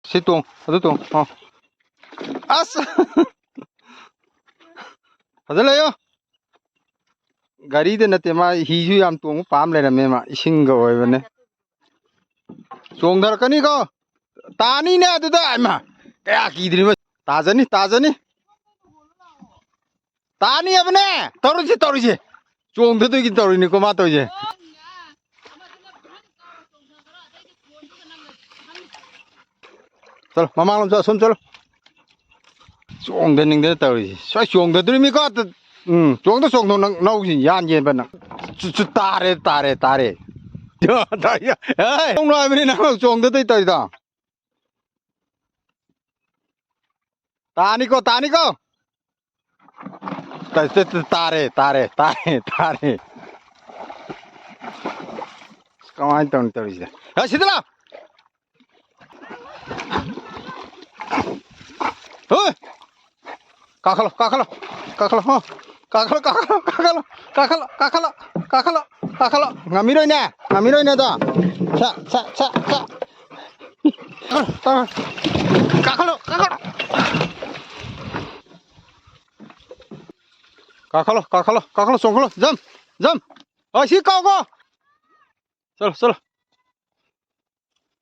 ꯁꯤ ꯇꯣꯡ ꯑꯗꯨ ꯇꯣꯡ ꯑꯁ ꯐꯖ ꯂꯩꯌꯣ ꯒꯥꯔꯤꯗ ꯅꯠꯇꯦ ꯃꯥ ꯍꯤꯁꯨ ꯌꯥꯝ ꯇꯣꯡꯕ ꯄꯥꯝ ꯂꯩꯔꯝꯃꯦ ꯃꯥ ꯏꯁꯤꯡꯒ ꯑꯣꯏꯕꯅꯦ ꯆꯣꯡꯊꯔꯛꯀꯅꯤꯀꯣ ꯇꯥꯅꯤꯅꯦ ꯑꯗꯨꯗ ꯏꯃꯥ ꯀꯌꯥ ꯀꯤꯗ꯭ꯔꯤꯕ ꯇꯥꯖꯅꯤ ꯇꯥꯖꯅꯤ ꯇꯥꯅꯤ ꯍꯥꯏꯕꯅꯦ ꯇꯧꯔꯤꯁꯦ ꯇꯧꯔꯤꯁꯦ ꯆꯣꯡꯊꯗꯣꯏꯒꯤ ꯇꯧꯔꯤꯅꯤꯀꯣ ꯃꯥ ꯇꯧꯔꯤꯁꯦ ꯆꯠꯂꯣ ꯃꯃꯥꯡꯂꯣꯝ ꯆꯠꯂꯣ ꯑꯁꯣꯝ ꯆꯠꯂꯣ ꯆꯣꯡꯊꯅꯤꯡꯗꯅ ꯇꯧꯔꯤꯁꯦ ꯁ꯭ꯋꯥꯏ ꯆꯣꯡꯊꯗꯣꯔꯤꯃꯤꯀꯣ ꯆꯣꯡꯊꯣ ꯅꯪ ꯅꯧꯁꯤ ꯌꯥꯟ ꯌꯦꯟꯕ ꯅꯪ ꯇꯥꯔꯦ ꯇꯥꯔꯦ ꯇꯥꯔꯦ ꯆꯣꯡꯅꯣ ꯍꯥꯏꯕꯅꯤ ꯅꯪ ꯆꯣꯡꯊꯗꯣꯏ ꯇꯧꯔꯤꯗꯣ ꯇꯥꯅꯤꯀꯣ ꯇꯥꯅꯤꯀꯣ ꯇꯥꯔꯦ ꯇꯥꯔꯦ ꯇꯥꯔꯦ ꯇꯥꯔꯦ ꯀꯃꯥꯏꯅ ꯇꯧꯅꯤ ꯇꯧꯔꯤꯁꯦ ꯁꯤꯗ ꯂꯥꯎ ꯍꯣꯏ काखलो काखलो काखलो हो काखलो काखलो काखलो काखलो काखलो काखलो काखलो ngamiroine ngamiroine da sa sa sa sa काखलो काखलो काखलो काखलो काखलो सोखलो जम जम अशी काव को चलो चलो